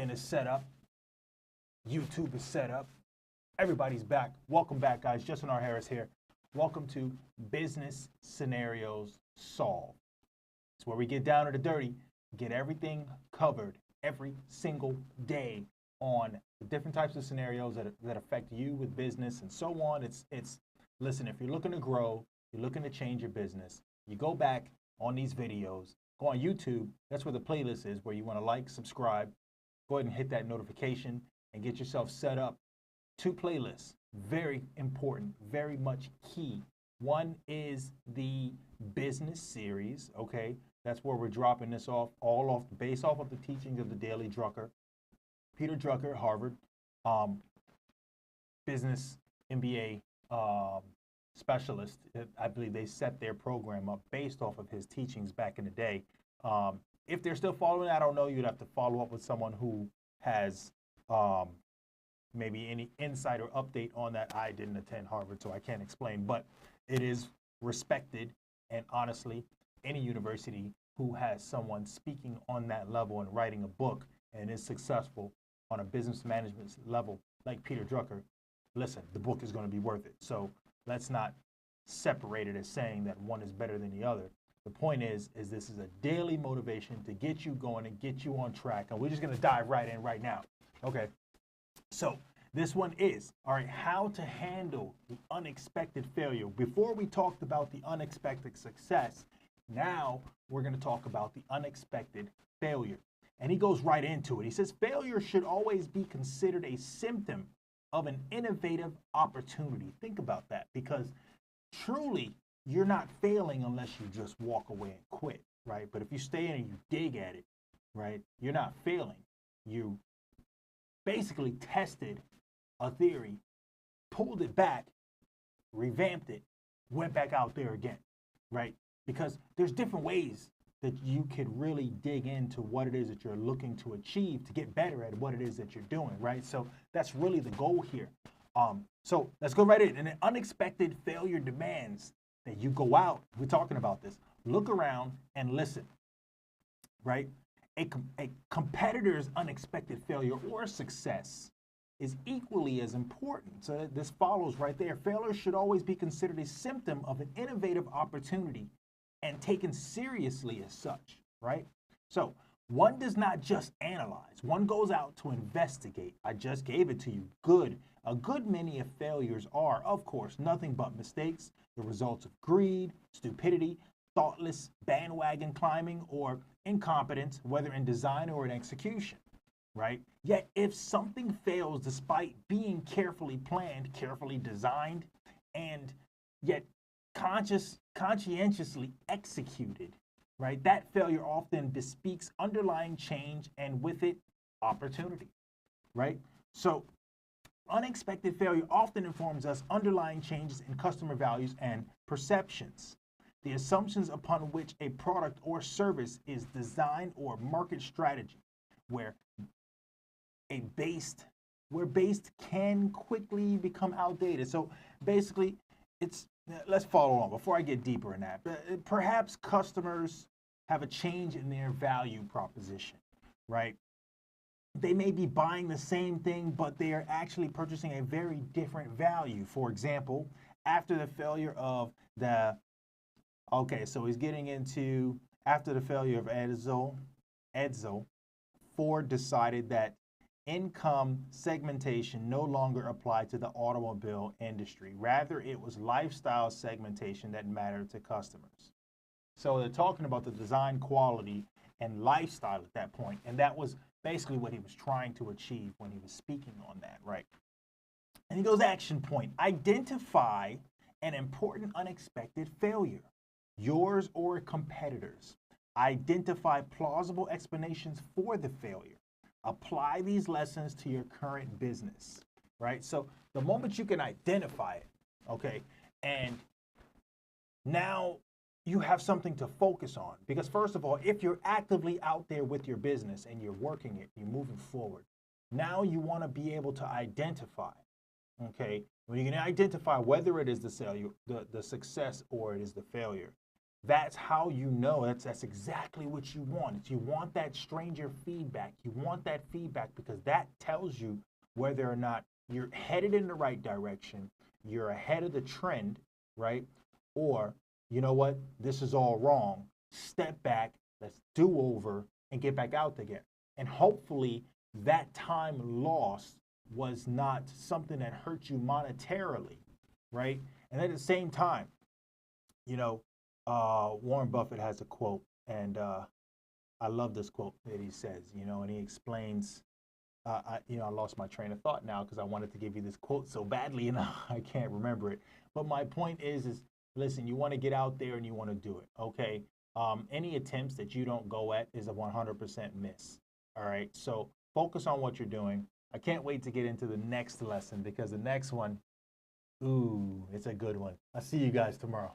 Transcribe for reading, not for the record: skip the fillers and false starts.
LinkedIn is set up. YouTube is set up. Everybody's back. Welcome back, guys. Justin R. Harris here. Welcome to Business Scenarios Solved. It's where we get down to the dirty, get everything covered every single day on the different types of scenarios that affect you with business and so on. Listen, if you're looking to grow, you're looking to change your business, you go back on these videos, go on YouTube. That's where the playlist is, where you want to like, subscribe, go ahead and hit that notification and get yourself set up. 2 playlists, very important, very much key. One is the business series, okay? That's where we're dropping this based off of the teachings of the Daily Drucker. Peter Drucker, Harvard, business MBA specialist. I believe they set their program up based off of his teachings back in the day. If they're still following, I don't know. You'd have to follow up with someone who has maybe any insight or update on that. I didn't attend Harvard, so I can't explain, but it is respected. And honestly, any university who has someone speaking on that level and writing a book and is successful on a business management level like Peter Drucker, listen, the book is going to be worth it. So let's not separate it as saying that one is better than the other. The point is this is a daily motivation to get you going and get you on track. And we're just going to dive right in right now. Okay. So this one is, all right, how to handle the unexpected failure. Before we talked about the unexpected success, now we're going to talk about the unexpected failure. And he goes right into it. He says, failure should always be considered a symptom of an innovative opportunity. Think about that, because truly you're not failing unless you just walk away and quit, right? But if you stay in and you dig at it, right, you're not failing. You basically tested a theory, pulled it back, revamped it, went back out there again, right? Because there's different ways that you could really dig into what it is that you're looking to achieve to get better at what it is that you're doing, right? So that's really the goal here. So let's go right in. And an unexpected failure demands that you go out. We're talking about this. Look around and listen, right? A competitor's unexpected failure or success is equally as important. So this follows right there. Failure should always be considered a symptom of an innovative opportunity and taken seriously as such, right? So one does not just analyze, one goes out to investigate. I just gave it to you. Good. A good many of failures are, of course, nothing but mistakes, the results of greed, stupidity, thoughtless bandwagon climbing, or incompetence, whether in design or in execution, right? Yet if something fails despite being carefully planned, carefully designed, and yet conscientiously executed, right? That failure often bespeaks underlying change and with it, opportunity, right? So unexpected failure often informs us underlying changes in customer values and perceptions. The assumptions upon which a product or service is designed or market strategy, where based can quickly become outdated. So basically, let's follow on before I get deeper in that. Perhaps customers have a change in their value proposition, right? They may be buying the same thing, but they are actually purchasing a very different value. For example, after the failure of so he's getting into, after the failure of Edsel, Ford decided that income segmentation no longer applied to the automobile industry. Rather, it was lifestyle segmentation that mattered to customers. So they're talking about the design quality and lifestyle at that point, and that was basically what he was trying to achieve when he was speaking on that, right? And he goes, action point, identify an important unexpected failure, yours or a competitor's. Identify plausible explanations for the failure. Apply these lessons to your current business, right? So the moment you can identify it, okay, and now you have something to focus on. Because first of all, if you're actively out there with your business and you're working it, you're moving forward, now you want to be able to identify, okay, when you can identify whether it is the success or it is the failure, That's how you know. That's exactly what you want. You want that stranger feedback. You want that feedback because that tells you whether or not you're headed in the right direction, you're ahead of the trend, right? Or, you know what, this is all wrong. Step back, let's do over and get back out again. And hopefully that time lost was not something that hurt you monetarily, right? And at the same time, you know, Warren Buffett has a quote, and I love this quote that he says, you know, and he explains, I lost my train of thought now because I wanted to give you this quote so badly, and I can't remember it. But my point is listen, you want to get out there and you want to do it, okay? Any attempts that you don't go at is a 100% miss, all right? So focus on what you're doing. I can't wait to get into the next lesson because the next one, ooh, it's a good one. I'll see you guys tomorrow.